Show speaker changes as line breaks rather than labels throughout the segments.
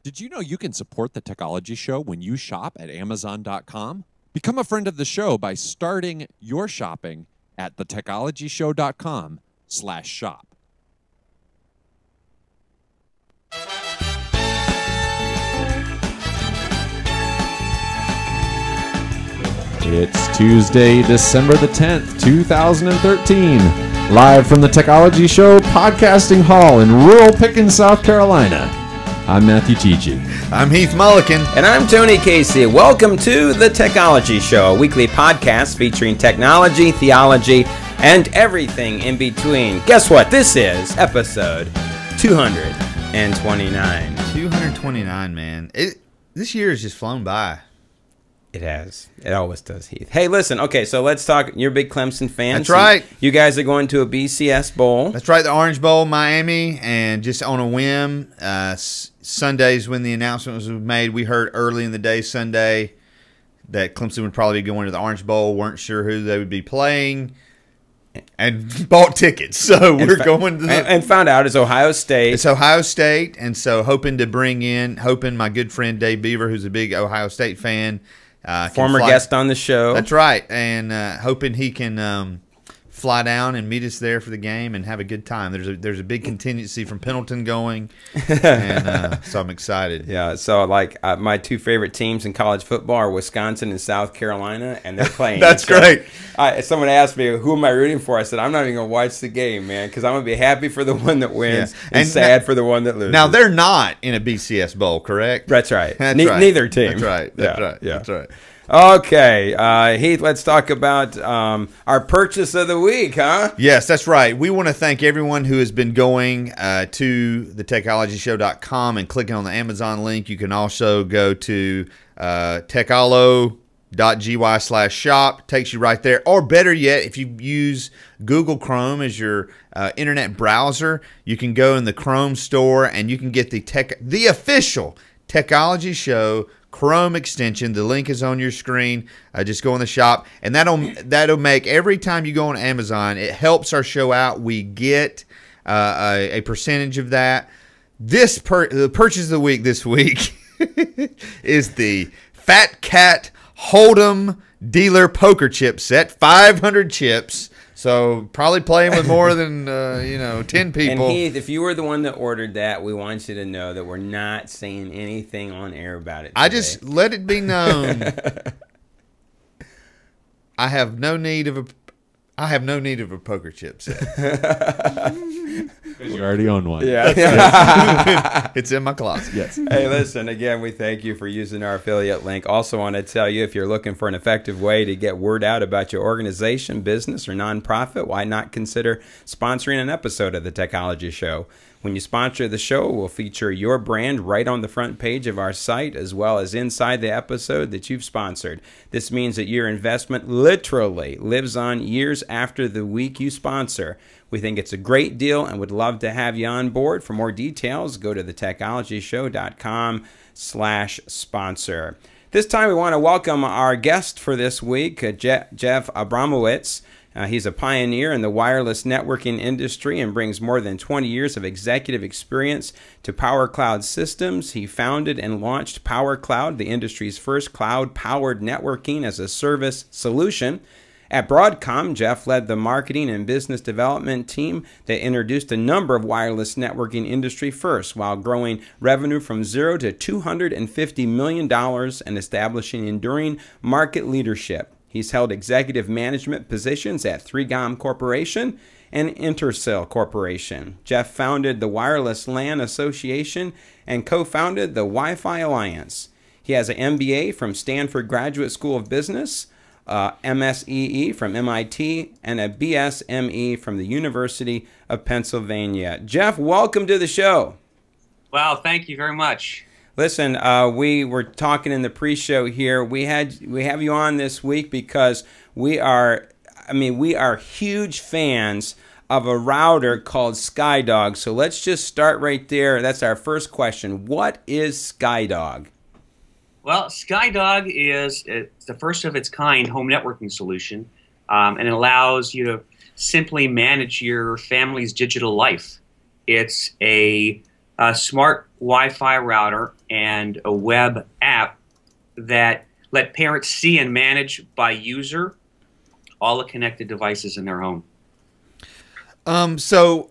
Did you know you can support the Techology Show when you shop at Amazon.com? Become a friend of the show by starting your shopping at thetechologyshow.com/shop. It's Tuesday, December the 10th, 2013. Live from the Techology Show podcasting hall in rural Pickens, South Carolina. I'm Matthew Teachy.
I'm Heath Mulliken.
And I'm Tony Casey. Welcome to the Techology Show, a weekly podcast featuring technology, theology, and everything in between. Guess what? This is episode 229.
229, man. This year has just flown by.
It has. It always does, Heath. Hey, listen. Okay, so let's talk. You're a big Clemson fan.
That's right.
You guys are going to a BCS Bowl.
That's right, the Orange Bowl, Miami, and just on a whim, Sundays when the announcement was made, we heard early in the day Sunday that Clemson would probably be going to the Orange Bowl. Weren't sure who they would be playing, and bought tickets. So we're going to
and found out it's Ohio State.
It's Ohio State, and so hoping my good friend Dave Beaver, who's a big Ohio State fan,
former guest on the show.
That's right, and hoping he can fly down and meet us there for the game and have a good time. There's a big contingency from Pendleton going, and so I'm excited.
Yeah, so like my two favorite teams in college football are Wisconsin and South Carolina, and they're playing.
That's great.
Someone asked me, who am I rooting for? I said, I'm not even going to watch the game, man, because I'm going to be happy for the one that wins and sad for the one that loses.
Now, they're not in a BCS Bowl, correct?
That's right.
That's right.
Neither team.
That's right. That's right.
Yeah.
That's right.
Okay, Heath, let's talk about our purchase of the week, huh?
Yes, that's right. We want to thank everyone who has been going to thetechologyshow.com and clicking on the Amazon link. You can also go to techalo.gy/shop. Takes you right there. Or better yet, if you use Google Chrome as your internet browser, you can go in the Chrome store and you can get the official Techology Show Chrome extension. The link is on your screen. Just go in the shop, and that'll make every time you go on Amazon, it helps our show out. We get a percentage of that. The purchase of the week this week is the Fat Cat Hold'em Dealer Poker Chip Set, 500 chips. So probably playing with more than 10 people.
And Heath, if you were the one that ordered that, we want you to know that we're not saying anything on air about it today.
I just let it be known. I have no need of a poker chip set.
You already own one.
Yeah.
It's in my closet.
Yes.
Hey, listen, again, we thank you for using our affiliate link. Also want to tell you, if you're looking for an effective way to get word out about your organization, business, or nonprofit, why not consider sponsoring an episode of the Techology Show? When you sponsor the show, we'll feature your brand right on the front page of our site, as well as inside the episode that you've sponsored. This means that your investment literally lives on years after the week you sponsor. We think it's a great deal and would love to have you on board. For more details, go to thetechologyshow.com/sponsor. This time we want to welcome our guest for this week, Jeff Abramowitz. He's a pioneer in the wireless networking industry and brings more than 20 years of executive experience to PowerCloud systems. He founded and launched PowerCloud, the industry's first cloud-powered networking as a service solution. At Broadcom, Jeff led the marketing and business development team that introduced a number of wireless networking industry firsts while growing revenue from $0 to $250 million and establishing enduring market leadership. He's held executive management positions at 3GOM Corporation and Intersil Corporation. Jeff founded the Wireless LAN Association and co-founded the Wi-Fi Alliance. He has an MBA from Stanford Graduate School of Business, MSEE from MIT, and a BSME from the University of Pennsylvania. Jeff, welcome to the show.
Wow, thank you very much.
Listen, we were talking in the pre-show here. We have you on this week because we are huge fans of a router called Skydog. So let's just start right there. That's our first question. What is Skydog?
Well, Skydog is the first of its kind home networking solution, and it allows you to simply manage your family's digital life. It's a a smart Wi-Fi router and a web app that let parents see and manage by user all the connected devices in their home.
So,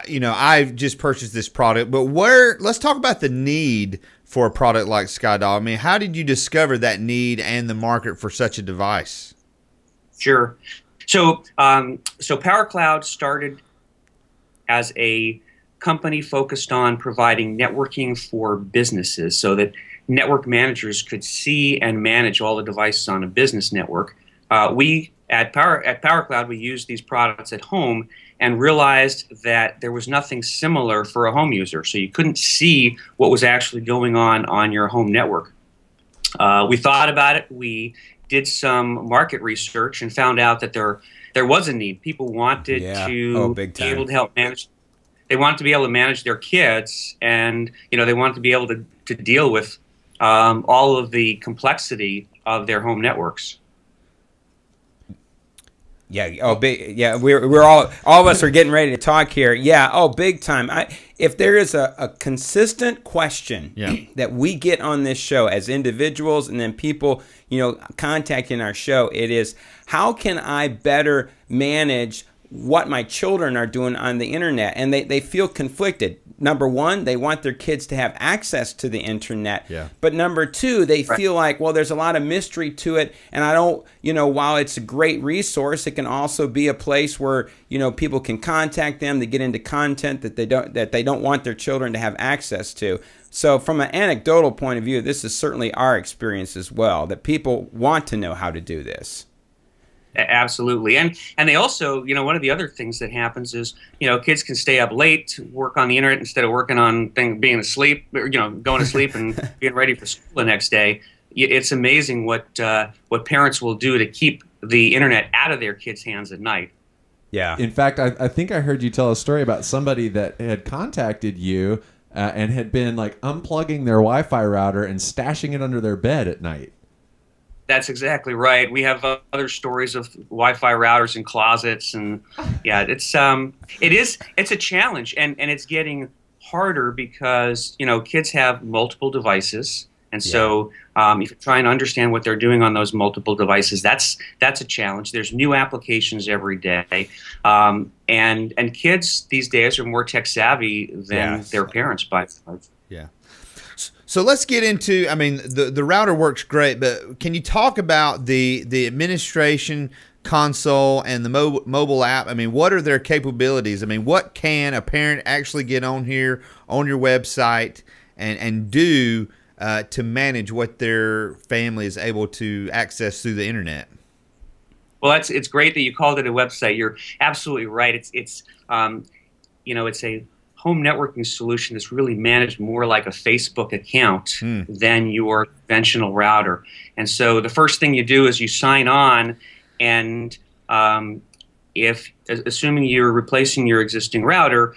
you know, I've just purchased this product, but let's talk about the need for a product like Skydog. I mean, how did you discover that need and the market for such a device?
Sure. So PowerCloud started as a company focused on providing networking for businesses so that network managers could see and manage all the devices on a business network. We at PowerCloud, we used these products at home and realized that there was nothing similar for a home user. So you couldn't see what was actually going on your home network. We thought about it. We did some market research and found out that there was a need. People wanted to be able to help manage. They wanted to be able to manage their kids, and they wanted to be able to deal with all of the complexity of their home networks.
Yeah. Oh, big. Yeah. We're all of us are getting ready to talk here. Yeah. Oh, big time. If there is a consistent question that we get on this show as individuals, and then people, contacting our show, it is, how can I better manage what my children are doing on the internet? And they feel conflicted. Number one, they want their kids to have access to the internet. Yeah. But number two, they feel like, well, there's a lot of mystery to it. And I don't, while it's a great resource, it can also be a place where, people can contact them to get into content that they don't want their children to have access to. So from an anecdotal point of view, this is certainly our experience as well, that people want to know how to do this.
Absolutely. And they also, one of the other things that happens is, kids can stay up late to work on the internet instead of working on being asleep, or, going to sleep and being ready for school the next day. It's amazing what parents will do to keep the internet out of their kids' hands at night.
Yeah. In fact, I think I heard you tell a story about somebody that had contacted you and had been like unplugging their Wi-Fi router and stashing it under their bed at night.
That's exactly right. We have other stories of Wi-Fi routers in closets, and yeah, it's a challenge, and it's getting harder because kids have multiple devices, and so if you try and understand what they're doing on those multiple devices, that's a challenge. There's new applications every day, and kids these days are more tech savvy than their parents by far.
Yeah. So let's get into, I mean, the router works great, but can you talk about the administration console and the mobile app? I mean, what are their capabilities? I mean, what can a parent actually get on here, on your website, and do to manage what their family is able to access through the internet?
Well, it's great that you called it a website. You're absolutely right. It's a home networking solution that's really managed more like a Facebook account than your conventional router. And so the first thing you do is you sign on, and assuming you're replacing your existing router,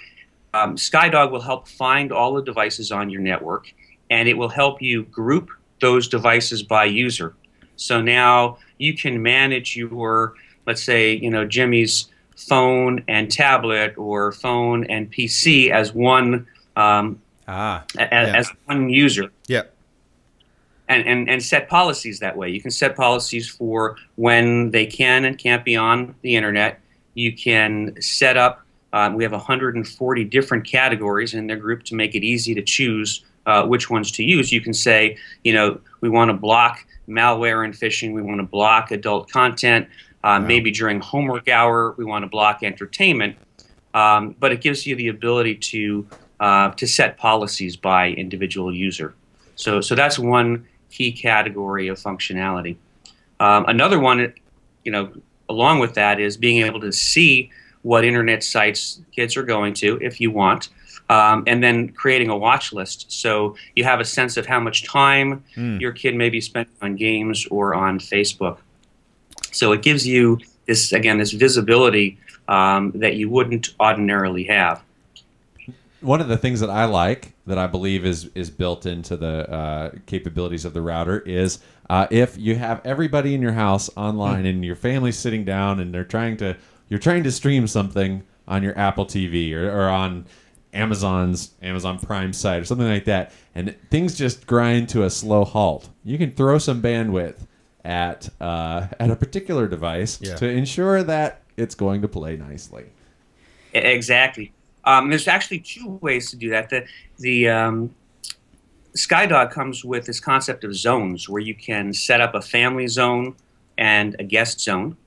Skydog will help find all the devices on your network, and it will help you group those devices by user. So now you can manage your, let's say, Jimmy's phone and tablet, or phone and PC as one as one user.
Yeah.
And set policies that way. You can set policies for when they can and can't be on the internet. You can set up, we have 140 different categories in their group to make it easy to choose which ones to use. You can say, we want to block malware and phishing, we want to block adult content. Maybe during homework hour, we want to block entertainment, but it gives you the ability to set policies by individual user. So that's one key category of functionality. Another one, along with that, is being able to see what internet sites kids are going to, if you want, and then creating a watch list, so you have a sense of how much time your kid may be spending on games or on Facebook. So it gives you this visibility that you wouldn't ordinarily have.
One of the things that I like, that I believe is built into the capabilities of the router, is if you have everybody in your house online and your family's sitting down and you're trying to stream something on your Apple TV or on Amazon Prime site or something like that, and things just grind to a slow halt, you can throw some bandwidth at a particular device to ensure that it's going to play nicely.
Exactly. There's actually two ways to do that. The Skydog comes with this concept of zones where you can set up a family zone and a guest zone.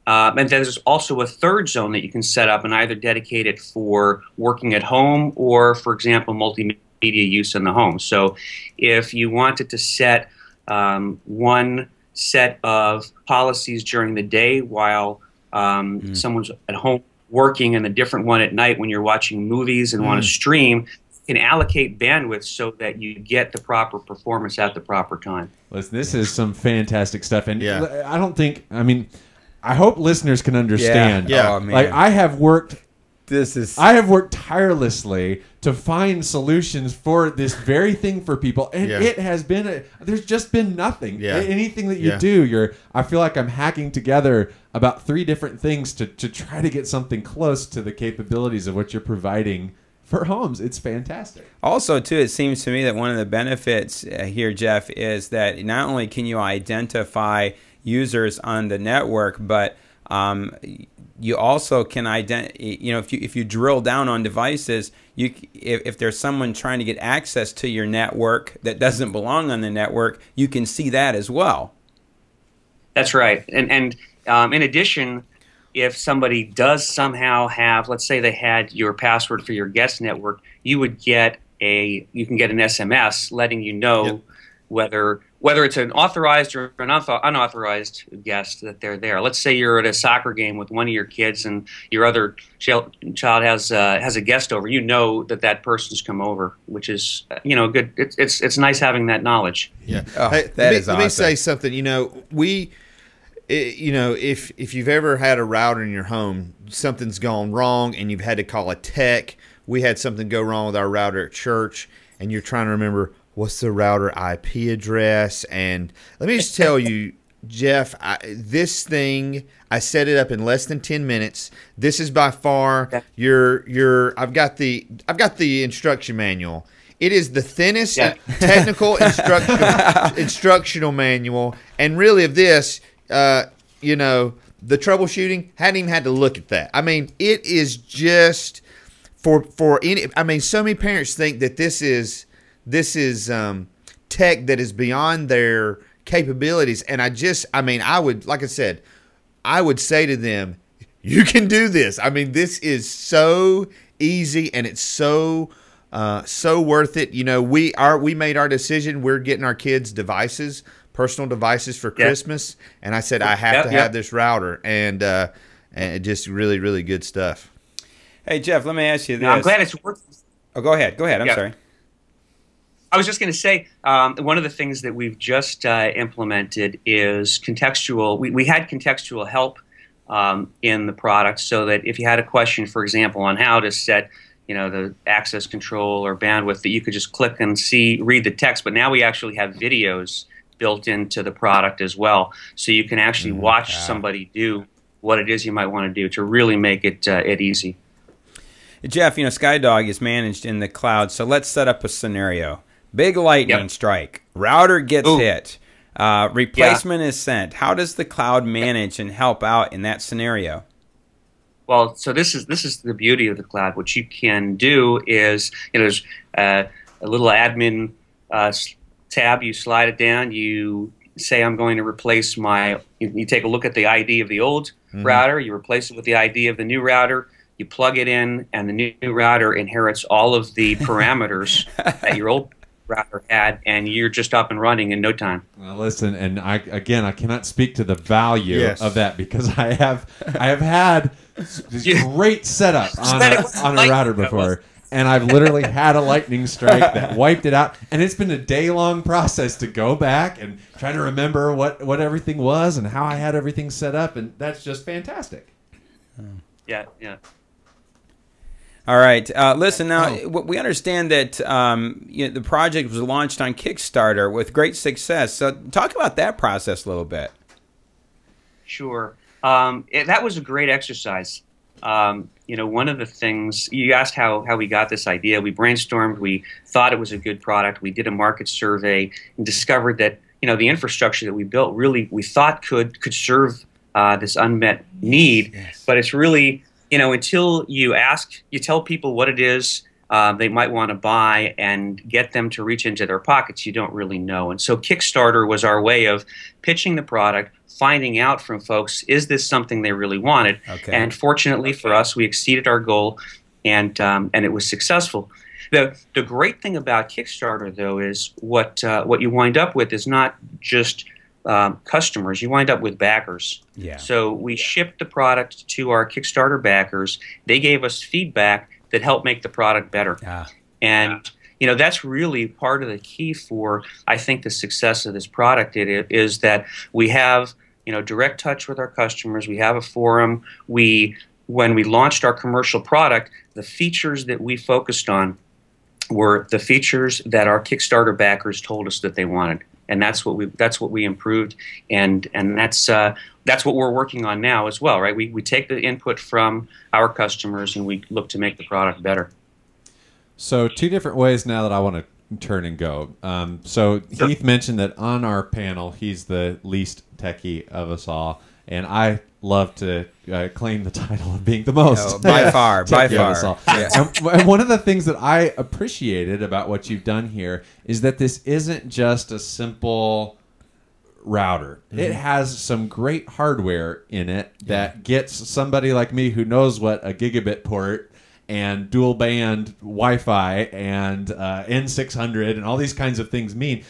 And then there's also a third zone that you can set up and either dedicate it for working at home or, for example, multimedia use in the home. So if you wanted to set one set of policies during the day while someone's at home working, and a different one at night when you're watching movies and want to stream, you can allocate bandwidth so that you get the proper performance at the proper time.
Listen, this is some fantastic stuff. And I hope listeners can understand.
Yeah. Oh, man.
Like, I have worked tirelessly to find solutions for this very thing for people, and it has been there's just been nothing. Anything that you do, I feel like I'm hacking together about 3 different things to try to get something close to the capabilities of what you're providing for homes. It's fantastic.
Also, too, it seems to me that one of the benefits here, Jeff, is that not only can you identify users on the network, but you also can if you drill down on devices, if there's someone trying to get access to your network that doesn't belong on the network, you can see that as well.
That's right. And in addition, if somebody does somehow have, let's say they had your password for your guest network, you can get an SMS letting you know whether it's an authorized or an unauthorized guest that they're there. Let's say you're at a soccer game with one of your kids and your other child has a guest over. You know that person's come over, which is good. It's nice having that knowledge.
Yeah,
hey,
let me say something. If you've ever had a router in your home, something's gone wrong and you've had to call a tech. We had something go wrong with our router at church, and you're trying to remember what's the router IP address. And let me just tell you, Jeff, this thing, I set it up in less than 10 minutes. This is by far I've got the instruction manual. It is the thinnest technical instructional manual, and really of this, the troubleshooting, hadn't even had to look at that. I mean, it is just for any. I mean, so many parents think that this is tech that is beyond their capabilities, and I would say to them, you can do this. I mean, this is so easy, and it's so worth it. We made our decision. We're getting our kids devices, personal devices for Christmas, and I said I have to have this router, and just really, really good stuff.
Hey, Jeff, let me ask you this.
Now, I'm glad it's worth it.
Oh, go ahead. I'm sorry.
I was just going to say, one of the things that we've just implemented is contextual. We had contextual help in the product, so that if you had a question, for example, on how to set the access control or bandwidth, that you could just click and read the text. But now we actually have videos built into the product as well, so you can actually watch somebody do what it is you might want to do to really make it easy.
Jeff, Skydog is managed in the cloud, so let's set up a scenario. Big lightning strike. Router gets hit. Replacement is sent. How does the cloud manage and help out in that scenario?
Well, so this is the beauty of the cloud. What you can do is, there's a little admin tab. You slide it down. You say, I'm going to replace you take a look at the ID of the old router. You replace it with the ID of the new router. You plug it in, and the new router inherits all of the parameters that your old router had, and you're just up and running in no time.
Well, listen, and I cannot speak to the value of that, because I have had this great setup on a router before, and I've literally had a lightning strike that wiped it out, and it's been a day-long process to go back and try to remember what everything was and how I had everything set up, and that's just fantastic.
Yeah.
All right. Listen, now, we understand that the project was launched on Kickstarter with great success. So talk about that process a little bit.
Sure. That was a great exercise. One of the things you asked how we got this idea, we brainstormed, we thought it was a good product, we did a market survey and discovered that the infrastructure that we built really we thought could serve this unmet need, but it's really until you tell people what it is they might want to buy and get them to reach into their pockets, you don't really know. And so Kickstarter was our way of pitching the product, finding out from folks, is this something they really wanted?
Okay.
And fortunately for us, we exceeded our goal, and it was successful. The great thing about Kickstarter, though, is what you wind up with is not just customers. You wind up with backers.
Yeah.
So we shipped the product to our Kickstarter backers. They gave us feedback that helped make the product better. And that's really part of the key for, I think, the success of this product. It is that we have direct touch with our customers. We have a forum. When we launched our commercial product, the features that we focused on were the features that our Kickstarter backers told us that they wanted, and that's what we improved, and that's what we're working on now as well, right? We take the input from our customers and we look to make the product better.
So 2 different ways now that I want to turn and go. So Heath mentioned that on our panel he's the least techie of us all, and I love to claim the title of being the most
by far.
Yeah. And one of the things that I appreciated about what you've done here is that this isn't just a simple router. It has some great hardware in it that gets somebody like me who knows what a gigabit port and dual band Wi-Fi and N600 and all these kinds of things mean.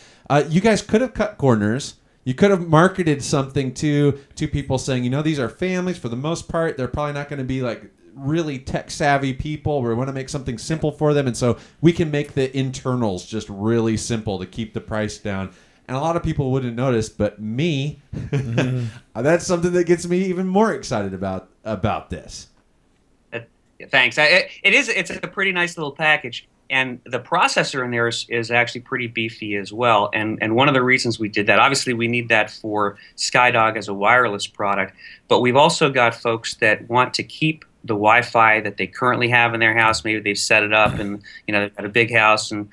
You guys could have cut corners. You could have marketed something to people saying, these are families for the most part. They're probably not going to be like really tech savvy people. We want to make something simple for them. And so we can make the internals just really simple to keep the price down. And a lot of people wouldn't notice, but me, that's something that gets me even more excited about this.
Thanks. It's a pretty nice little package. And the processor in there is actually pretty beefy as well. And one of the reasons we did that, obviously we need that for Skydog as a wireless product, but we've also got folks that want to keep the Wi-Fi that they currently have in their house. Maybe they've set it up and they've got a big house and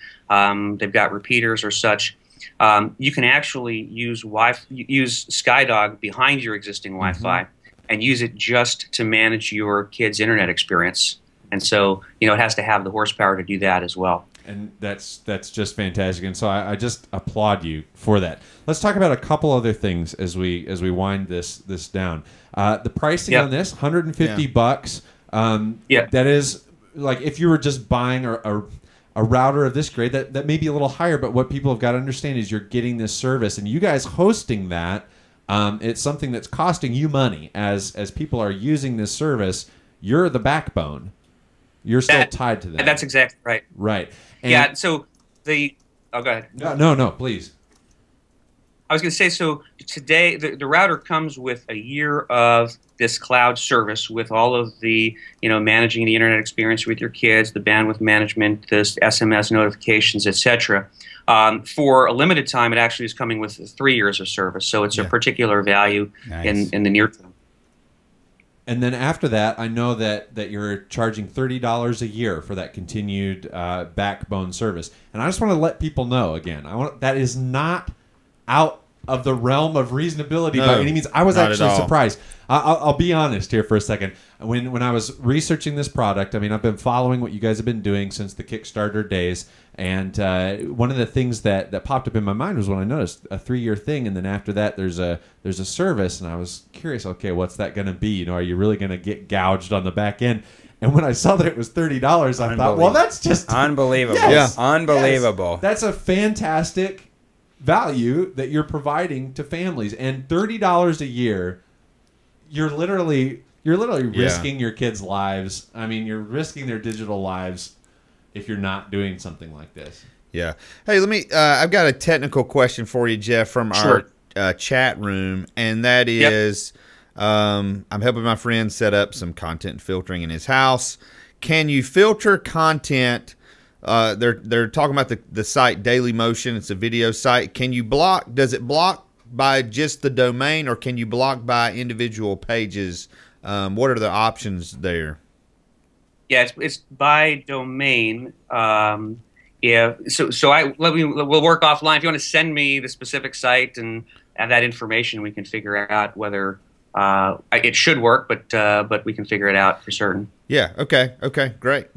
they've got repeaters or such. You can actually use Skydog behind your existing Wi-Fi and use it just to manage your kid's internet experience. And so, it has to have the horsepower to do that as well.
And that's just fantastic. And so I just applaud you for that. Let's talk about a couple other things as we wind this down. The pricing on this, $150. That is like if you were just buying a router of this grade, that may be a little higher. But what people have got to understand is you're getting this service, and you guys hosting that. It's something that's costing you money as people are using this service. You're the backbone. You're still tied to that.
That's exactly right.
Right.
And so go ahead.
No, please.
I was going to say, so today the router comes with a year of this cloud service with all of the, managing the internet experience with your kids, the bandwidth management, the SMS notifications, etc. For a limited time, it actually is coming with 3 years of service. So it's a particular value in the near term.
And then after that, I know that you're charging $30 a year for that continued backbone service. And I just want to let people know again, that is not out of the realm of reasonability by any means. I was actually surprised. I'll be honest here for a second. When I was researching this product, I've been following what you guys have been doing since the Kickstarter days. And one of the things that popped up in my mind was when I noticed a 3-year thing, and then after that there's a service, and I was curious. Okay, what's that going to be? Are you really going to get gouged on the back end? And when I saw that it was $30, I thought, well, that's just
unbelievable.
Yes,
unbelievable.
Yes. That's a fantastic value that you're providing to families, and $30 a year, you're literally risking your kids' lives. You're risking their digital lives if you're not doing something like this.
Yeah. Hey, I've got a technical question for you, Jeff, from our chat room, and that is, I'm helping my friend set up some content filtering in his house. Can you filter content? They're talking about the site Daily Motion. It's a video site. Can you block? Does it block by just the domain, or can you block by individual pages What are the options there?
Yeah, it's by domain. We'll work offline. If you want to send me the specific site and that information, we can figure out whether it should work, but we can figure it out for certain.
Yeah. Okay. Great.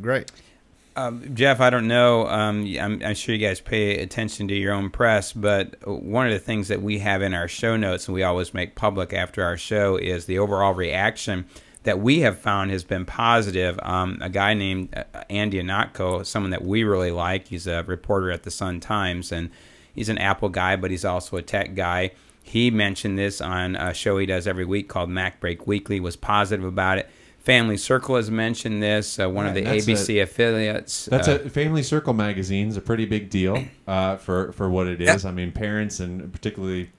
Jeff, I don't know. I'm sure you guys pay attention to your own press, but one of the things that we have in our show notes and we always make public after our show is the overall reaction that we have found has been positive. A guy named Andy Anatko, someone that we really like, he's a reporter at the Sun-Times, and he's an Apple guy, but he's also a tech guy. He mentioned this on a show he does every week called Mac Break Weekly, was positive about it. Family Circle has mentioned this, one of the ABC affiliates.
That's a Family Circle magazine's a pretty big deal for what it is. I mean, parents and particularly,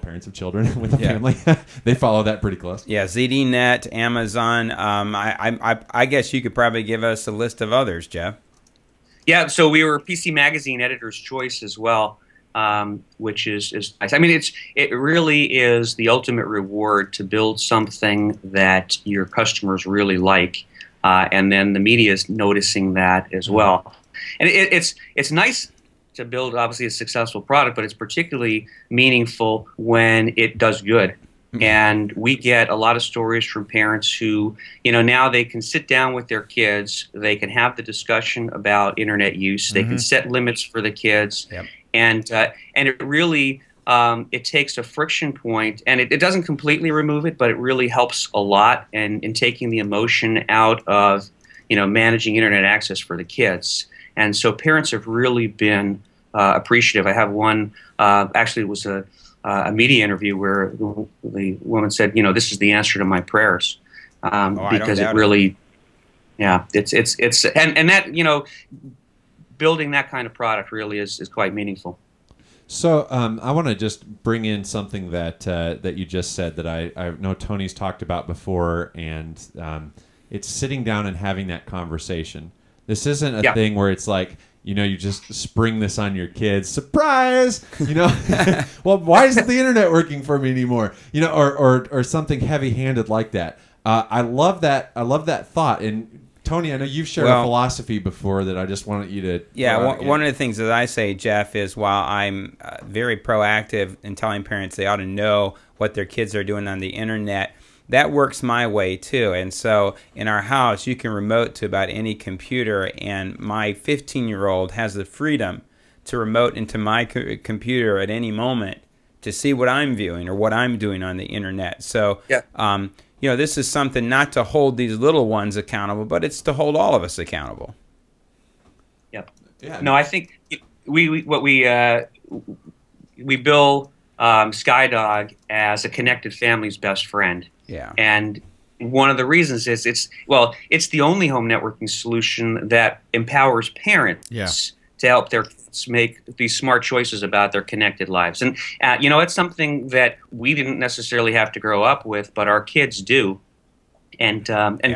parents of children with a family, they follow that pretty close. Yeah,
ZDNet, Amazon. I guess you could probably give us a list of others, Jeff.
Yeah, so we were PC Magazine Editor's Choice as well. Which is nice. I mean, it really is the ultimate reward to build something that your customers really like, and then the media is noticing that as well. And it's nice to build obviously a successful product, but it's particularly meaningful when it does good. And we get a lot of stories from parents who, now they can sit down with their kids, they can have the discussion about internet use, they can set limits for the kids. Yep. And it really it takes a friction point, and it doesn't completely remove it, but it really helps a lot in taking the emotion out of managing internet access for the kids. And so parents have really been appreciative. I have one actually it was a media interview where the woman said, this is the answer to my prayers, because it really, it's and that building that kind of product really is quite meaningful.
So I want to just bring in something that you just said that I know Tony's talked about before, and it's sitting down and having that conversation. This isn't a thing where it's like, you just spring this on your kids. Surprise! Well, why isn't the internet working for me anymore? Or something heavy-handed like that. I love that. I love that thought. And Tony, I know you've shared a philosophy before that I just wanted you to...
Yeah, one of the things that I say, Jeff, is while I'm very proactive in telling parents they ought to know what their kids are doing on the internet, that works my way too. And so in our house, you can remote to about any computer, and my 15-year-old has the freedom to remote into my computer at any moment to see what I'm viewing or what I'm doing on the internet. So... this is something not to hold these little ones accountable, but it's to hold all of us accountable.
Yep. Yeah. No, I think we bill Skydog as a connected family's best friend.
Yeah.
And one of the reasons is it's the only home networking solution that empowers parents to help their kids make these smart choices about their connected lives. And it's something that we didn't necessarily have to grow up with, but our kids do. And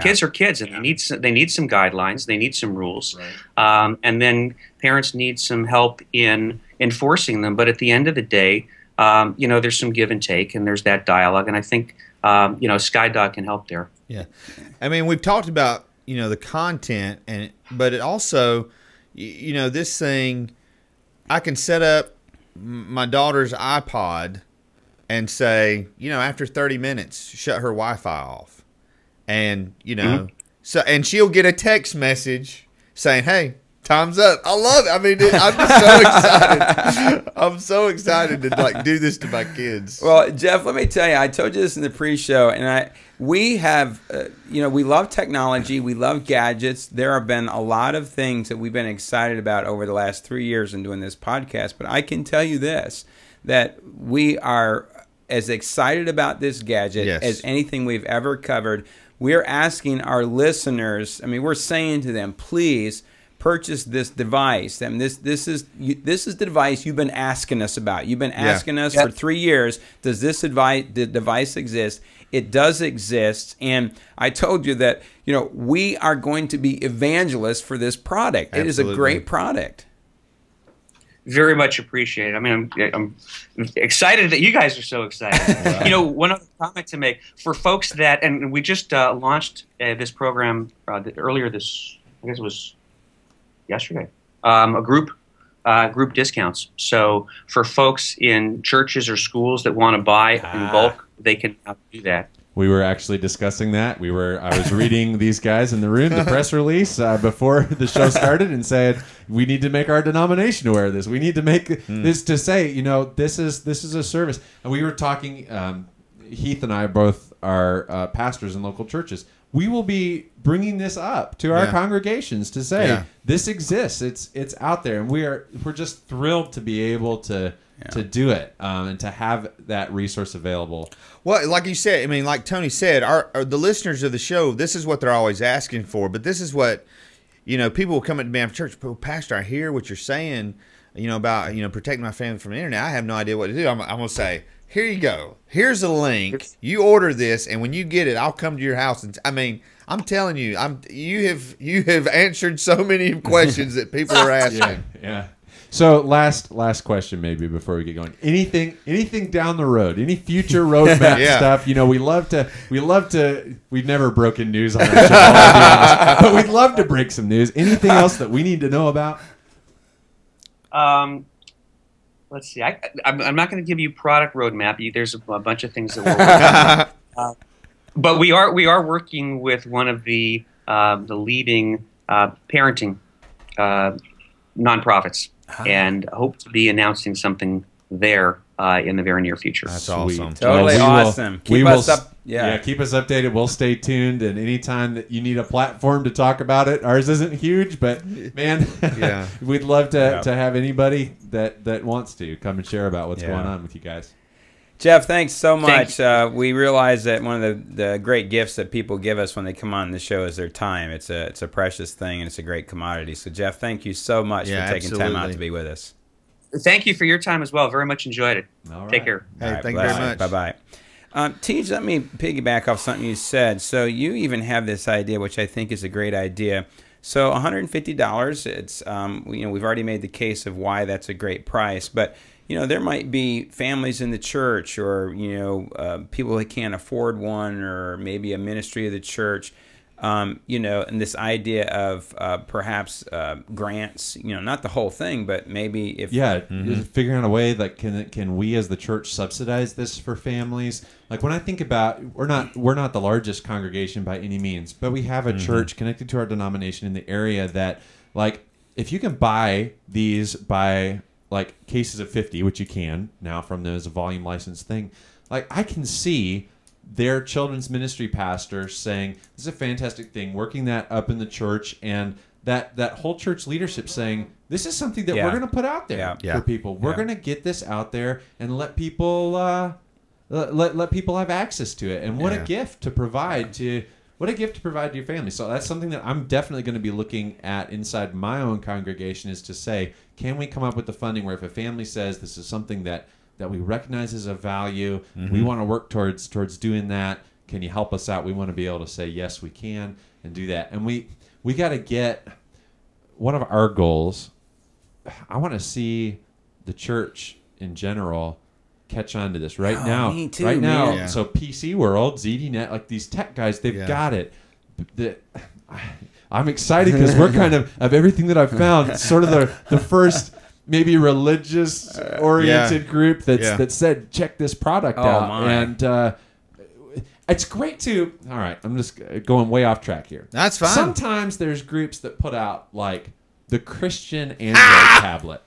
kids are kids, and they need some guidelines, they need some rules, right. And then parents need some help in enforcing them. But at the end of the day, there's some give and take, and there's that dialogue. And I think Skydog can help there.
Yeah, I mean, we've talked about the content, but it also this thing. I can set up my daughter's iPod and say, after 30 minutes, shut her Wi-Fi off. And, so, and she'll get a text message saying, hey, time's up. I love it. I mean, I'm just so excited. I'm so excited to do this to my kids.
Well, Jeff, let me tell you, I told you this in the pre-show, and we have, we love technology, we love gadgets. There have been a lot of things that we've been excited about over the last 3 years in doing this podcast. But I can tell you this, that we are as excited about this gadget as anything we've ever covered. We're asking our listeners, we're saying to them, please purchase this device. I mean, this is the device you've been asking us about. You've been asking us for 3 years, does this device exist? It does exist, and I told you that we are going to be evangelists for this product. Absolutely. It is a great product.
Very much appreciated. I mean, I'm excited that you guys are so excited. You know, one other comment to make for folks that, and we just launched this program earlier this, I guess it was yesterday, a group discounts. So for folks in churches or schools that want to buy in bulk, they can now do that.
We were actually discussing that. I was reading these guys in the room the press release before the show started and said, we need to make our denomination aware of this. We need to make this to say, you know, this is a service. And we were talking, Heath and I both are pastors in local churches. We will be bringing this up to our congregations to say this exists. It's out there, and we're just thrilled to be able to do it and to have that resource available.
Well, like you said, I mean, like Tony said, the listeners of the show, this is what they're always asking for. But this is what, you know, people will come up to me after church. Pastor, I hear what you're saying, you know, about, you know, protecting my family from the internet. I have no idea what to do. I'm going to say, here you go. Here's a link. You order this, and when you get it, I'll come to your house. And I mean, I'm telling you, you have answered so many questions that people are asking.
Yeah. So last question maybe before we get going. Anything down the road? Any future roadmap stuff? You know, we love to. We've never broken news on our show, I'll be honest, but we'd love to break some news. Anything else that we need to know about?
Let's see. I'm not going to give you product roadmap. There's a bunch of things that we're working on. But we are working with one of the leading parenting nonprofits, and hope to be announcing something there in the very near future.
That's awesome.
Totally awesome. Keep us up.
Yeah, keep us updated. We'll stay tuned, and anytime that you need a platform to talk about it, ours isn't huge, but man, we'd love to have anybody that wants to come and share about what's going on with you guys.
Jeff, thanks so much. We realize that one of the great gifts that people give us when they come on the show is their time. It's a precious thing, and it's a great commodity. So, Jeff, thank you so much for taking time out to be with us.
Thank you for your time as well. Very much enjoyed it.
All right.
Take care.
Hey, thank you very much.
Bye-bye. Tej, let me piggyback off something you said. So you even have this idea, which I think is a great idea. So $150, it's you know, we've already made the case of why that's a great price, but you know, there might be families in the church, or you know, people that can't afford one, or maybe a ministry of the church. You know, and this idea of perhaps grants, you know, not the whole thing, but maybe if
figuring out a way that can we as the church subsidize this for families. Like when I think about, we're not the largest congregation by any means, but we have a church connected to our denomination in the area that, like, if you can buy these by like cases of 50, which you can now from them as a volume license thing, like I can see their children's ministry pastor saying, this is a fantastic thing, working that up in the church, and that whole church leadership saying, this is something that we're going to put out there for people. We're going to get this out there and let people let people have access to it. And what a gift to provide to your family. So that's something that I'm definitely going to be looking at inside my own congregation, is to say, can we come up with the funding where if a family says this is something that we recognize as a value, we want to work towards doing that, can you help us out? We want to be able to say, yes, we can, and do that. And we got to get, one of our goals, I want to see the church in general catch on to this right now.
Me too,
right now,
man.
So PC World, ZDNet, like these tech guys, they've got it. I'm excited because we're kind of everything that I've found, sort of the first maybe religious oriented group that said, check this product out. And it's great to, all right, I'm just going way off track here.
That's fine.
Sometimes there's groups that put out like the Christian Android tablet.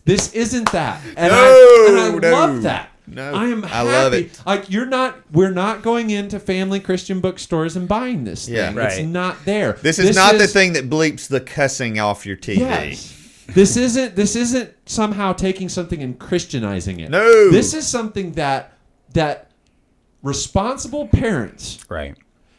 This isn't that. And I love that.
No,
I am happy.
I love it.
Like we're not going into family Christian bookstores and buying this thing.
Yeah.
It's not there.
This is not the thing that bleeps the cussing off your TV.
Yes. This isn't somehow taking something and Christianizing it.
No.
This is something that responsible parents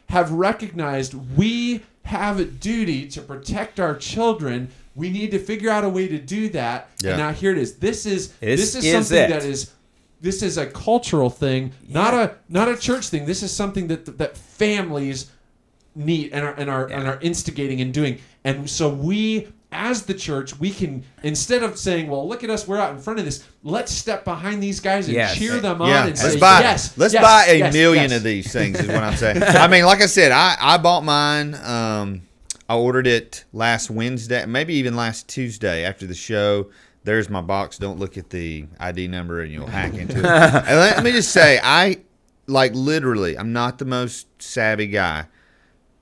have recognized. We have a duty to protect our children. We need to figure out a way to do that. Yeah. And now here it is. This is something that is. This is a cultural thing, not a church thing. This is something that families need and are instigating and doing. And so we as the church, we can, instead of saying, well, look at us, we're out in front of this, let's step behind these guys and cheer them on and say, yes.
Let's buy a million of these things is what I'm saying. I mean, like I said, I bought mine. I ordered it last Wednesday, maybe even last Tuesday after the show. There's my box. Don't look at the ID number and you'll hack into it. And let me just say, literally, I'm not the most savvy guy.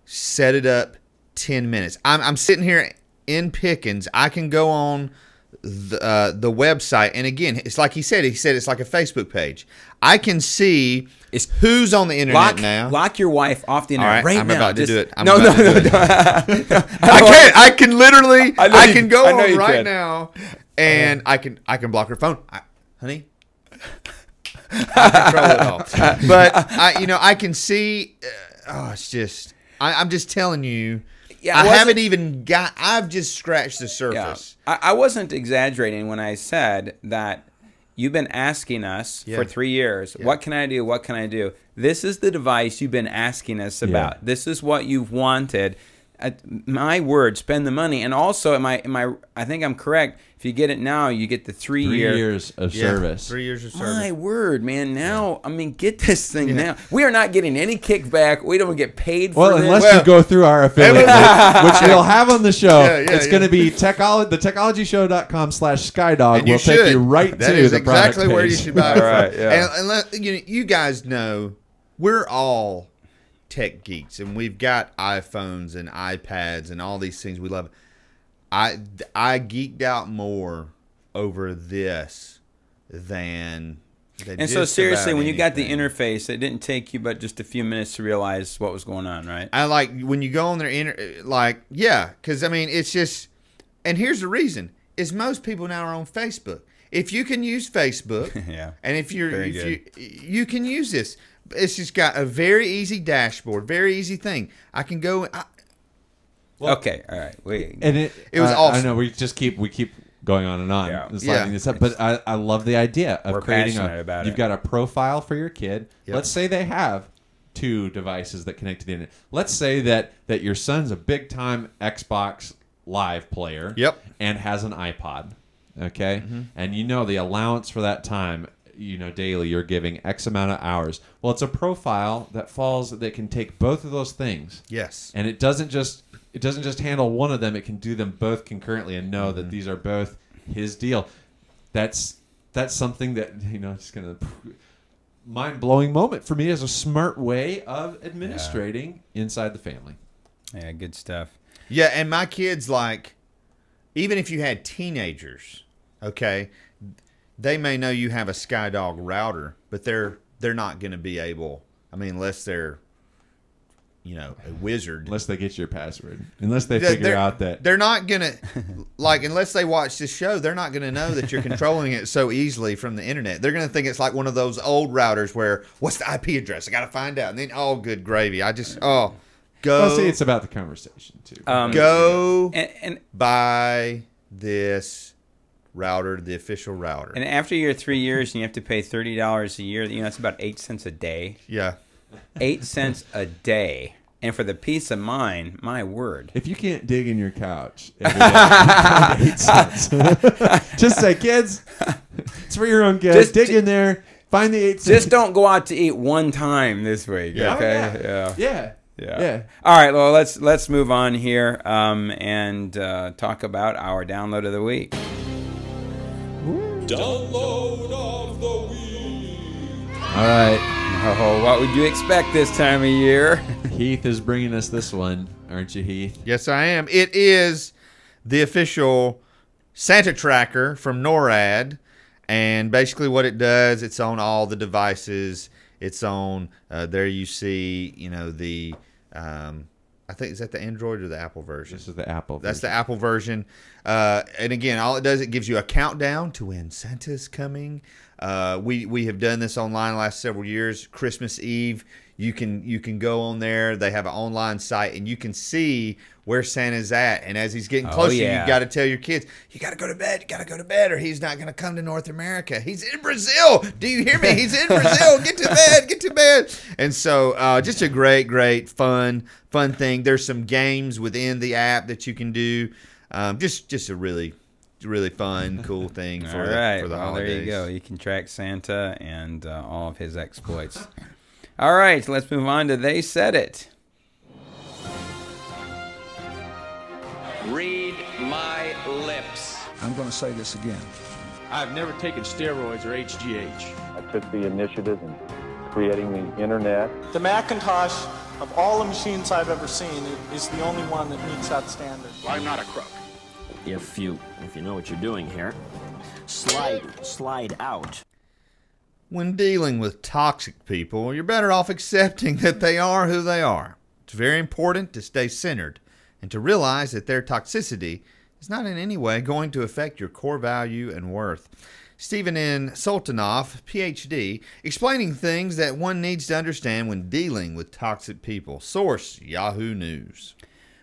Set it up 10 minutes. I'm sitting here in Pickens. I can go on the website, and again, it's like he said it's like a Facebook page. I can see who's on the internet now.
Lock your wife off the internet right now.
I'm about to do it.
No.
I can't. I can literally. I can go on right now, and I can block her phone, honey. I control it all. But I can see. It's just. I'm just telling you. Yeah, I've just scratched the surface.
Yeah. I wasn't exaggerating when I said that you've been asking us for 3 years, what can I do? What can I do? This is the device you've been asking us about. Yeah. This is what you've wanted. My word, spend the money. And also, I think I'm correct. If you get it now, you get the 3
years of service.
3 years of service.
My word, man. Now, I mean, get this thing now. We are not getting any kickback. We don't get paid for this.
Unless you go through our affiliate link, which we'll have on the show. It's going to be thetechnologyshow.com/Skydog. We'll take you right to the product
exactly where you should buy it.
Right, yeah.
And you guys know we're all tech geeks, and we've got iPhones and iPads and all these things we love. I geeked out more over this than
and so seriously, when you got the interface, it didn't take you but just a few minutes to realize what was going on, right?
I like when you go on their because I mean it's just, and here's the reason is most people now are on Facebook. If you can use Facebook, and if you can use this. It's just got a very easy dashboard, very easy thing. I can go.
Okay, all right.
It was awesome.
I know we keep going on and on.
Yeah.
This up, but I love the idea of creating
about
you've got a profile for your kid.
Yep.
Let's say they have 2 devices that connect to the internet. Let's say that your son's a big time Xbox Live player.
Yep.
And has an iPod. Okay, and the allowance for that time. Daily you're giving X amount of hours. Well, it's a profile that can take both of those things.
Yes.
And it doesn't just handle one of them. It can do them both concurrently and know that these are both his deal. That's something that it's gonna mind-blowing moment for me as a smart way of administrating inside the family.
Yeah, good stuff.
Yeah, and my kids even if you had teenagers, okay. They may know you have a Skydog router, but they're not going to be able. I mean, unless they're, a wizard.
Unless they get your password. Unless they figure out that
they're not going to, unless they watch this show, they're not going to know that you're controlling it so easily from the internet. They're going to think it's like one of those old routers where what's the IP address? I got to find out, and then good gravy. Go.
Well, see, it's about the conversation too.
Go and buy this router, the official router.
And after your 3 years, and you have to pay $30 a year. That's about 8 cents a day.
Yeah,
8 cents a day, and for the peace of mind, my word.
If you can't dig in your couch every day, 8 cents. Just say, kids, it's for your own good. Dig in there, find the 8 cents.
Just don't go out to eat one time this week.
Yeah.
Okay.
Yeah.
All right. Well, let's move on here and talk about our download of the week.
Download of the week.
All right.
Oh, what would you expect this time of year?
Heath is bringing us this one, aren't you, Heath?
Yes, I am. It is the official Santa tracker from NORAD, and basically what it does, it's on all the devices. It's on there. You see, the. I think, is that the Android or the Apple version?
This is the Apple version.
That's the Apple version. And again, all it does, it gives you a countdown to when Santa's coming. We have done this online the last several years. Christmas Eve, you can go on there. They have an online site, and you can see where Santa's at. And as he's getting closer, you got to tell your kids, you got to go to bed. You got to go to bed, or he's not going to come to North America. He's in Brazil. Do you hear me? He's in Brazil. Get to bed. Get to bed. And so, just a great, fun thing. There's some games within the app that you can do. Just a really fun, cool thing for
All right.
for the
Well,
holidays.
there you go. You can track Santa and all of his exploits. All right, let's move on to They Said It.
Read my lips.
I'm going to say this again.
I've never taken steroids or HGH.
I took the initiative in creating the internet.
The Macintosh, of all the machines I've ever seen, is the only one that meets that standard.
I'm not a crook.
If you know what you're doing here, slide out.
When dealing with toxic people, you're better off accepting that they are who they are. It's very important to stay centered and to realize that their toxicity is not in any way going to affect your core value and worth. Stephen N. Sultanoff, Ph.D., explaining things that one needs to understand when dealing with toxic people. Source, Yahoo News.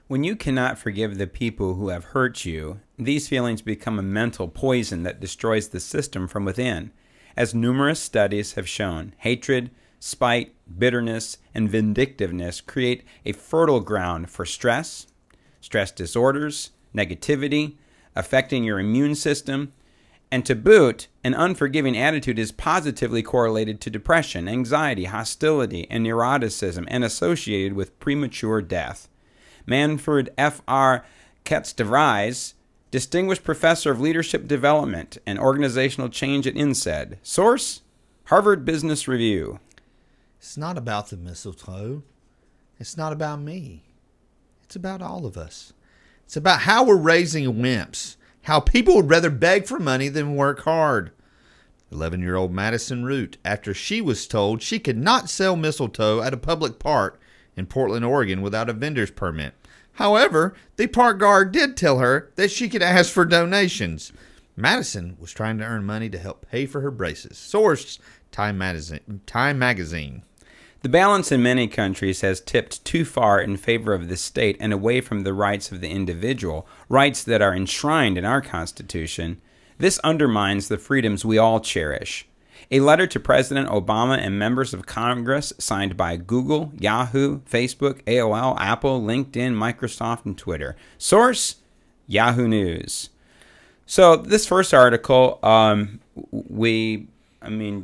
When you cannot forgive the people who have hurt you, these feelings become a mental poison that destroys the system from within. As numerous studies have shown, hatred, spite, bitterness, and vindictiveness create a fertile ground for stress disorders, negativity, affecting your immune system, and to boot, an unforgiving attitude is positively correlated to depression, anxiety, hostility, and neuroticism, and associated with premature death. Manfred F.R. Ketz-DeVries, Distinguished Professor of Leadership Development and Organizational Change at INSEAD. Source, Harvard Business Review.
It's not about the mistletoe. It's not about me. It's about all of us. It's about how we're raising wimps, how people would rather beg for money than work hard. 11-year-old Madison Root, after she was told she could not sell mistletoe at a public park in Portland, Oregon without a vendor's permit. However, the park guard did tell her that she could ask for donations. Madison was trying to earn money to help pay for her braces. Source, Time Magazine.
The balance in many countries has tipped too far in favor of the state and away from the rights of the individual, rights that are enshrined in our Constitution. This undermines the freedoms we all cherish. A letter to President Obama and members of Congress signed by Google, Yahoo, Facebook, AOL, Apple, LinkedIn, Microsoft, and Twitter. Source, Yahoo News. So this first article,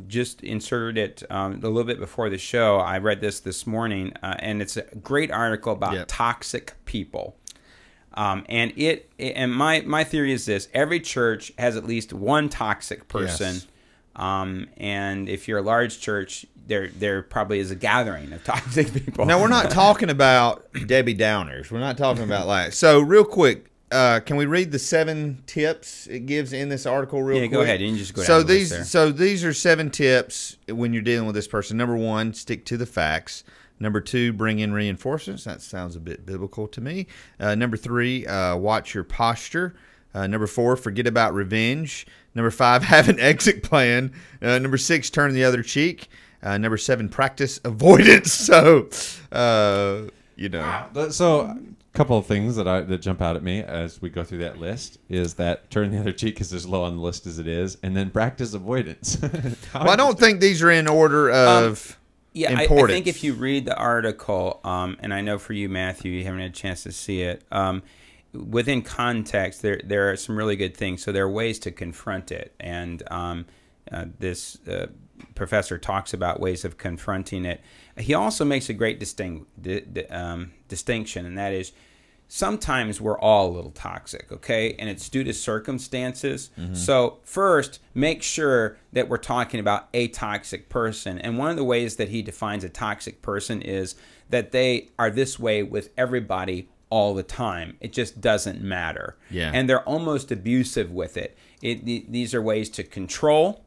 just inserted it a little bit before the show. I read this morning, and it's a great article about toxic people. And my theory is this: every church has at least one toxic person.
Yes.
And if you're a large church, there probably is a gathering of toxic people.
Now, we're not talking about Debbie Downers. We're not talking about like. So, real quick, can we read the 7 tips it gives in this article real quick?
Yeah, go ahead. You can just go
So
down the list there.
So these are 7 tips when you're dealing with this person. Number 1, stick to the facts. Number 2, bring in reinforcements. That sounds a bit biblical to me. Number 3, watch your posture. Number 4, forget about revenge. Number 5, have an exit plan. Number 6, turn the other cheek. Number 7, practice avoidance. So,
So, a couple of things that jump out at me as we go through that list is that turn the other cheek is as low on the list as it is, and then practice avoidance.
Well, I don't think these are in order of importance.
I think if you read the article, and I know for you, Matthew, you haven't had a chance to see it, within context, there are some really good things. So there are ways to confront it, and this professor talks about ways of confronting it. He also makes a great distinction, and that is sometimes we're all a little toxic, okay? And it's due to circumstances. Mm-hmm. So first, make sure that we're talking about a toxic person. And one of the ways that he defines a toxic person is that they are this way with everybody all the time. It just doesn't matter.
Yeah.
And they're almost abusive with it. These are ways to control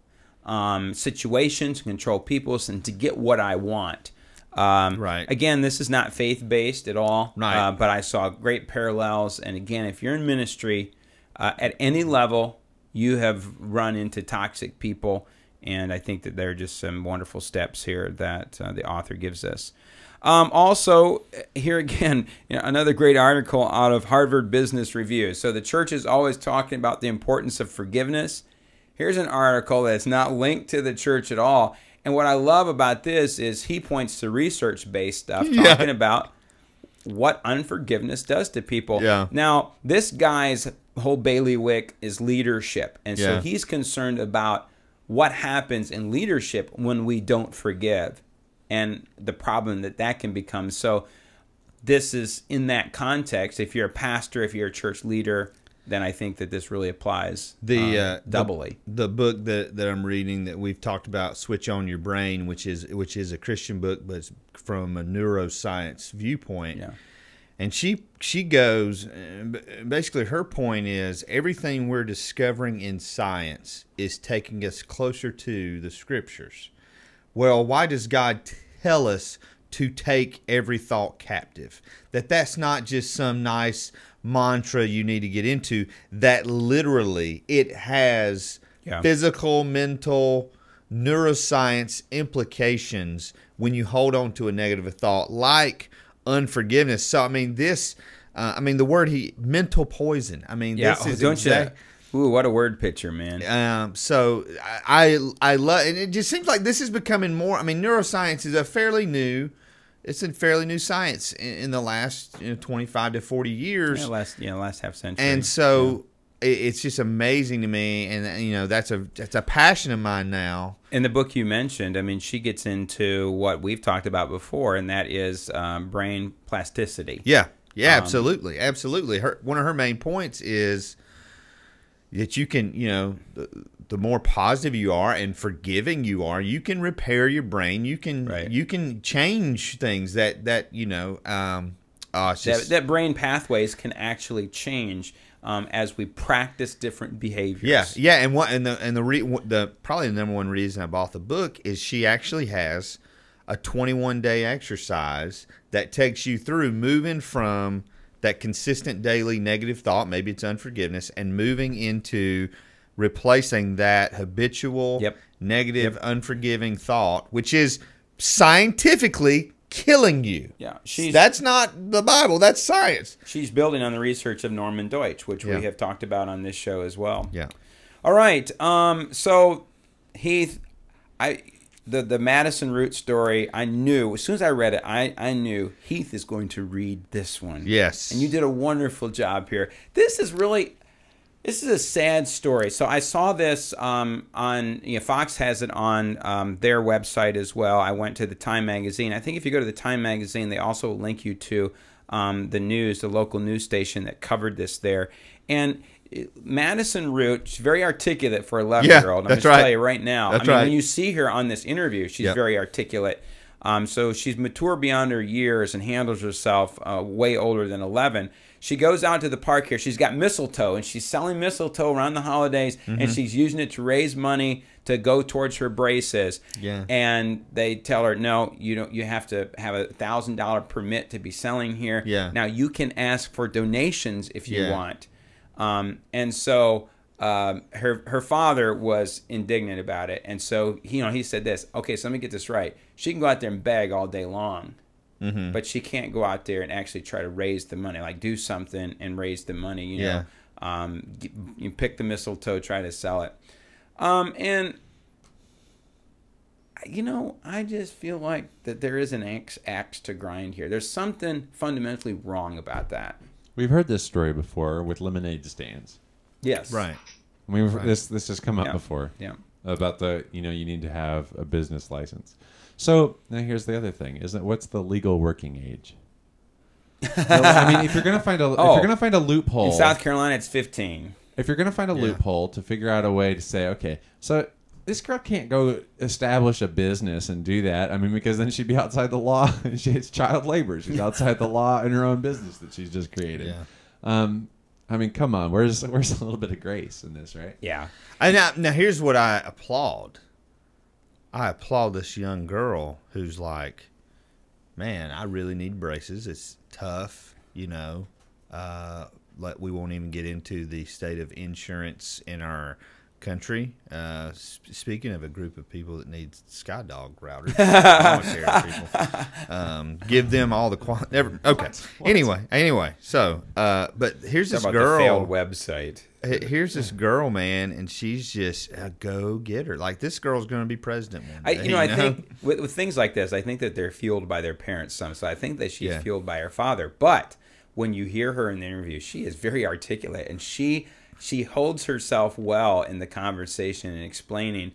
situations, control people, and to get what I want.
Right.
Again, this is not faith-based at all,
right.
But I saw great parallels. And again, if you're in ministry, at any level, you have run into toxic people. And I think that there are just some wonderful steps here that the author gives us. Also, here again, another great article out of Harvard Business Review. So the church is always talking about the importance of forgiveness. Here's an article that's not linked to the church at all. And what I love about this is he points to research-based stuff, talking about what unforgiveness does to people.
Yeah.
Now, this guy's whole bailiwick is leadership. And so he's concerned about what happens in leadership when we don't forgive and the problem that can become. So this is in that context. If you're a pastor, if you're a church leader, then I think that this really applies doubly.
The book that I'm reading that we've talked about, Switch On Your Brain, which is a Christian book, but it's from a neuroscience viewpoint.
Yeah.
And she goes, basically her point is everything we're discovering in science is taking us closer to the scriptures. Well, why does God tell us to take every thought captive? That's not just some nice mantra you need to get into. That literally it has physical, mental, neuroscience implications when you hold on to a negative thought, like unforgiveness. So I mean the word mental poison. I mean this is
Ooh, what a word picture, man.
So I love, and it just seems like this is becoming more. I mean, neuroscience is a fairly new science in the last 25 to 40 years.
Last half century.
And so it's just amazing to me, and that's a passion of mine now.
In the book you mentioned, I mean, she gets into what we've talked about before, and that is brain plasticity.
Yeah, absolutely. One of her main points is that you can, the more positive you are and forgiving you are, you can repair your brain. You can change things that
brain pathways can actually change as we practice different behaviors.
Yeah, and probably the number one reason I bought the book is she actually has a 21-day exercise that takes you through moving from that consistent daily negative thought, maybe it's unforgiveness, and moving into replacing that habitual negative unforgiving thought, which is scientifically killing you.
Yeah,
that's not the Bible, that's science.
She's building on the research of Norman Deutsch, which we have talked about on this show as well.
Yeah.
All right. So Heath, the Madison Root story, I knew as soon as I read it, I knew Heath is going to read this one.
Yes.
And you did a wonderful job here. This is a sad story. So I saw this on Fox has it on their website as well. I went to the Time magazine. I think if you go to the Time magazine, they also link you to the local news station that covered this there. And Madison Root, she's very articulate for an 11-year-old. I'm going to tell you right now. When you see her on this interview, she's very articulate. So she's mature beyond her years and handles herself way older than 11. She goes out to the park here. She's got mistletoe, and she's selling mistletoe around the holidays, and she's using it to raise money to go towards her braces.
Yeah.
And they tell her, no, you have to have a $1,000 permit to be selling here.
Yeah.
Now, you can ask for donations if you want. And so her father was indignant about it. And so, he said this, okay, so let me get this right. She can go out there and beg all day long. But she can't go out there and actually try to raise the money, like do something and raise the money. You pick the mistletoe, try to sell it, and I just feel like that there is an axe to grind here. There's something fundamentally wrong about that.
We've heard this story before with lemonade stands.
Yes,
right.
This has come up before.
Yeah,
about you need to have a business license. So now here's the other thing: what's the legal working age? If you're gonna find a loophole
in South Carolina, it's 15.
If you're gonna find a loophole to figure out a way to say, okay, so this girl can't go establish a business and do that. Because then she'd be outside the law. It's child labor. She's outside the law in her own business that she's just created. Yeah. Come on. Where's a little bit of grace in this, right?
Yeah.
Now here's what I applaud. I applaud this young girl who's like, man, I really need braces. It's tough, we won't even get into the state of insurance in our country. Speaking of a group of people that needs Skydog routers, people, give them all the okay. Anyway. So, but here's this girl.
The failed website.
Here's this girl, man, and she's just a go-getter. Like, this girl's going to be president one day.
I think with things like this, I think that they're fueled by their parents some. So I think that she's fueled by her father. But when you hear her in the interview, she is very articulate, and she holds herself well in the conversation and explaining,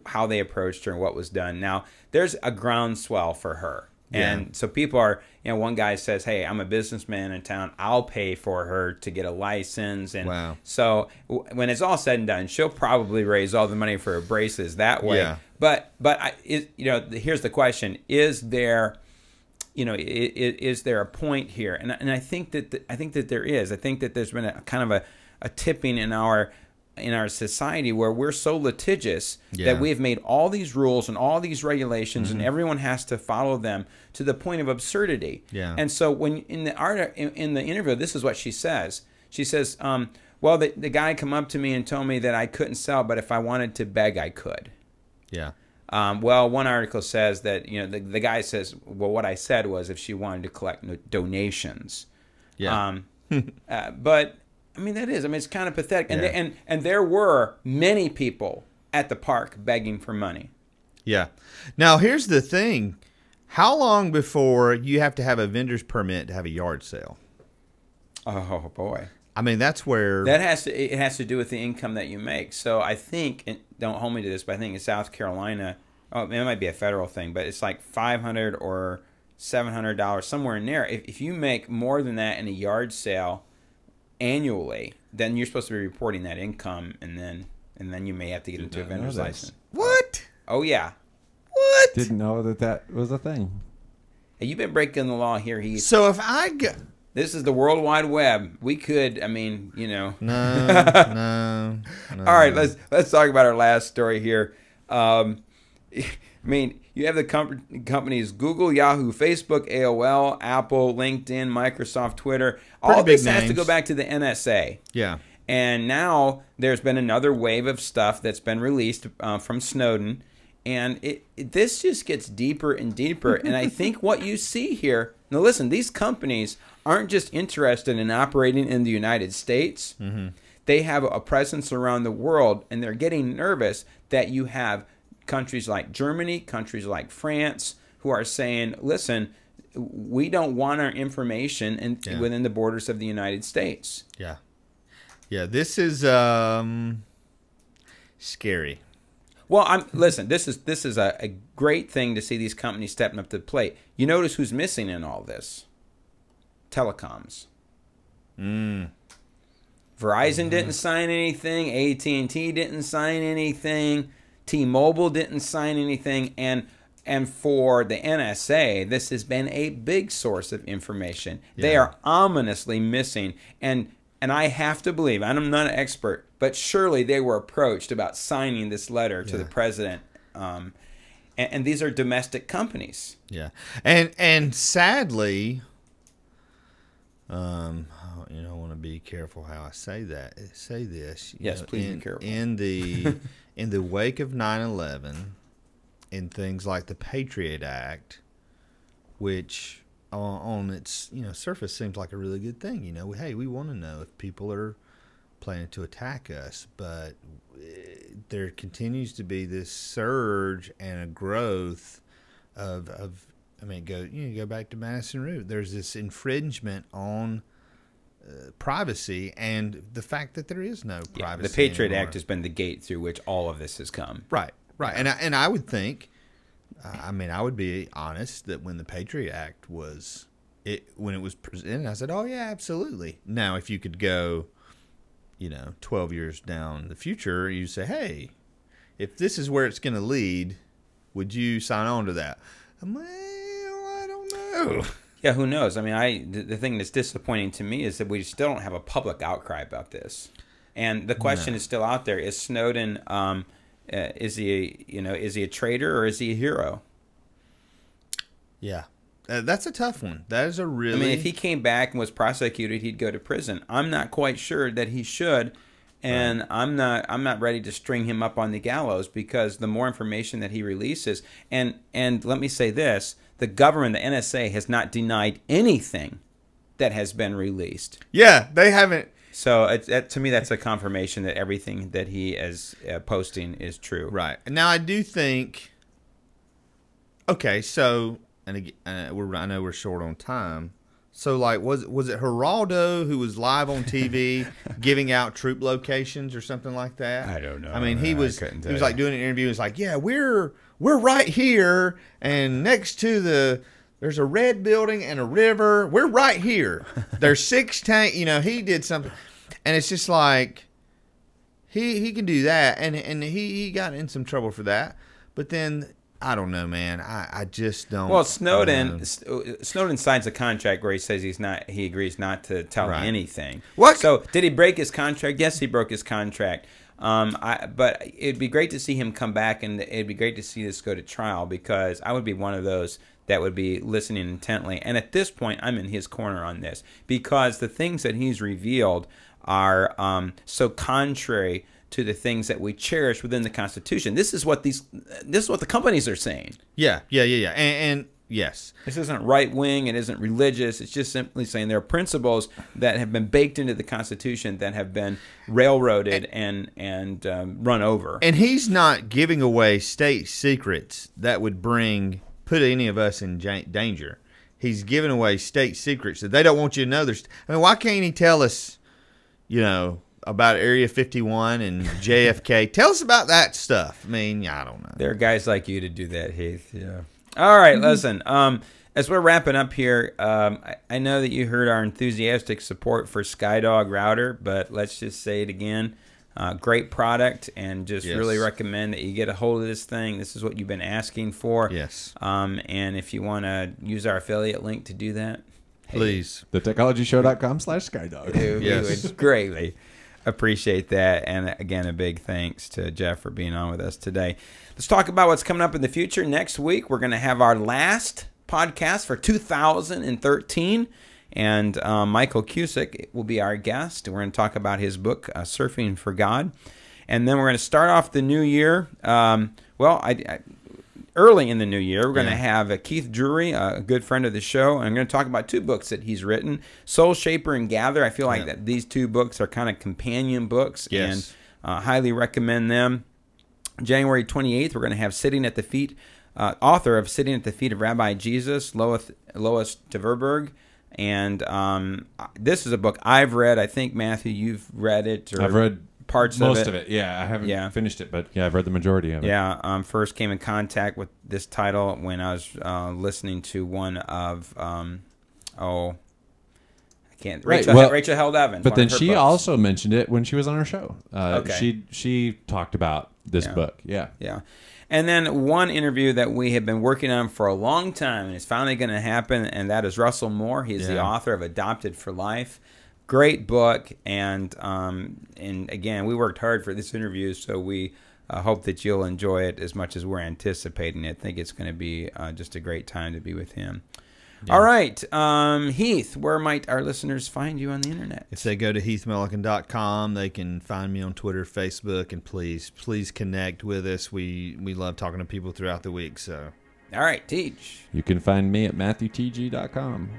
how they approached her and what was done. Now, there's a groundswell for her. And so people are, one guy says, hey, I'm a businessman in town. I'll pay for her to get a license. And so when it's all said and done, she'll probably raise all the money for her braces that way. Yeah. But here's the question. Is there, is there a point here? And I think that there is. I think that there's been a kind of a tipping in our society where we're so litigious that we have made all these rules and all these regulations and everyone has to follow them to the point of absurdity. Yeah. And so when in the interview, this is what she says. She says, well, the guy come up to me and told me that I couldn't sell, but if I wanted to beg, I could. Yeah. Well, one article says that, the guy says, well, what I said was if she wanted to collect donations. Yeah. But it's kind of pathetic. And there were many people at the park begging for money.
Yeah. Now, here's the thing. How long before you have to have a vendor's permit to have a yard sale?
Oh, boy.
That's where...
It has to do with the income that you make. So I think, and don't hold me to this, but I think in South Carolina, it might be a federal thing, but it's like $500 or $700, somewhere in there. If you make more than that in a yard sale annually, then you're supposed to be reporting that income, and then you may have to get into a vendor's license.
What?
Oh yeah.
What?
Didn't know that was a thing.
Hey, you've been breaking the law here, Heath.
So if I go...
This is the World Wide Web. We could, No.
No.
All right, let's talk about our last story here. You have the companies Google, Yahoo, Facebook, AOL, Apple, LinkedIn, Microsoft, Twitter. All this has to go back to the NSA. Yeah. And now there's been another wave of stuff that's been released from Snowden. And this just gets deeper and deeper. And I think what you see here... Now listen, these companies aren't just interested in operating in the United States. Mm-hmm. They have a presence around the world. And they're getting nervous that you have... countries like Germany, countries like France, who are saying, listen, we don't want our information within the borders of the United States.
Yeah. Yeah, this is scary.
Well, listen, this is a great thing to see these companies stepping up to the plate. You notice who's missing in all this? Telecoms. Verizon didn't sign anything. AT&T didn't sign anything. T-Mobile didn't sign anything, and for the NSA, this has been a big source of information. Yeah. They are ominously missing, and I have to believe, I'm not an expert, but surely they were approached about signing this letter to the president, and these are domestic companies. Yeah,
and sadly, I want to be careful how I say this.
Yes, please be careful.
In the wake of 9/11, in things like the Patriot Act, which on its surface seems like a really good thing. Hey, we want to know if people are planning to attack us, but there continues to be this surge and a growth of go back to Madison Root. There's this infringement on privacy and the fact that there is no privacy.
The Patriot
anymore.
Act has been the gate through which all of this has come.
Right. And I would think, I would be honest that when the Patriot Act when it was presented, I said, oh yeah, absolutely. Now, if you could go, 12 years down the future, you say, hey, if this is where it's going to lead, would you sign on to that? Well, I don't know.
Yeah, who knows? The thing that's disappointing to me is that we still don't have a public outcry about this, and the question is still out there: is Snowden, is he a traitor or is he a hero?
Yeah, that's a tough one. That is a really.
If he came back and was prosecuted, he'd go to prison. I'm not quite sure that he should, And I'm not ready to string him up on the gallows, because the more information that he releases, and let me say this, the government, the NSA, has not denied anything that has been released.
Yeah, they haven't.
So to me, that's a confirmation that everything that he is posting is true.
Right. Now, I do think, okay, so, and again, I know we're short on time. So, like, was it Geraldo who was live on TV giving out troop locations or something like that?
I don't know.
I mean, he was like doing an interview. He was like, yeah, we're right here, and next to there's a red building and a river. We're right here. There's 6 tanks. You know, he did something, and it's just like he can do that, and he got in some trouble for that. But then I don't know, man. I just don't.
Well, Snowden signs a contract where he says he agrees not to tell anything.
What?
So did he break his contract? Yes, he broke his contract. But it'd be great to see him come back, and it'd be great to see this go to trial, because I would be one of those that would be listening intently. And at this point, I'm in his corner on this, because the things that he's revealed are so contrary to the things that we cherish within the Constitution. This is what the companies are saying.
Yeah. And yes.
This isn't right-wing. It isn't religious. It's just simply saying there are principles that have been baked into the Constitution that have been railroaded and run over.
And he's not giving away state secrets that would put any of us in danger. He's giving away state secrets that they don't want you to know. I mean, why can't he tell us, you know, about Area 51 and JFK? Tell us about that stuff. I mean, I don't know.
There are guys like you to do that, Heath. Yeah. All right, listen. As we're wrapping up here, I know that you heard our enthusiastic support for Skydog router, but let's just say it again. Great product, and just really recommend that you get a hold of this thing. This is what you've been asking for.
Yes.
And if you want to use our affiliate link to do that,
please.
thetechnologyshow.com/Skydog.
We would greatly appreciate that. And again, a big thanks to Jeff for being on with us today. Let's talk about what's coming up in the future. Next week, we're going to have our last podcast for 2013. And Michael Cusick will be our guest. We're going to talk about his book, Surfing for God. And then we're going to start off the new year. Early in the new year, we're going to have Keith Drury, a good friend of the show. And I'm going to talk about 2 books that he's written, Soul Shaper and Gather. I feel like that these 2 books are kind of companion books, and highly recommend them. January 28th, we're going to have author of Sitting at the Feet of Rabbi Jesus, Lois Tverberg. And this is a book I've read. I think, Matthew, you've read it.
I've read
parts
most of it. Yeah, I haven't finished it, but I've read the majority of it.
Yeah, first came in contact with this title when I was listening to one of Rachel Held Evans.
But then she also mentioned it when she was on her show. She talked about this book. Yeah.
And then one interview that we have been working on for a long time, and it's finally going to happen, and that is Russell Moore. He's the author of Adopted for Life. Great book, and again, we worked hard for this interview, so we hope that you'll enjoy it as much as we're anticipating it. I think it's going to be just a great time to be with him. Yeah. All right, Heath, where might our listeners find you on the internet?
If they go to heathmillican.com, they can find me on Twitter, Facebook, and please connect with us. We love talking to people throughout the week. So,
all right, Teach.
You can find me at matthewtg.com.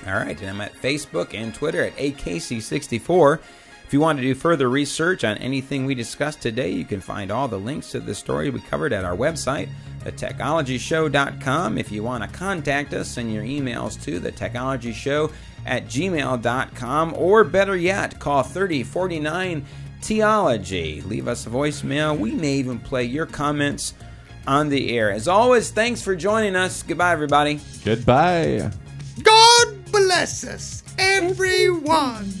All right, and I'm at Facebook and Twitter at AKC64. If you want to do further research on anything we discussed today, you can find all the links to the story we covered at our website, thetechnologyshow.com. If you want to contact us, send your emails to thetechnologyshow@gmail.com, or better yet, call 3049-TEOLOGY. Leave us a voicemail. We may even play your comments on the air. As always, thanks for joining us. Goodbye, everybody.
Goodbye.
God bless us, everyone.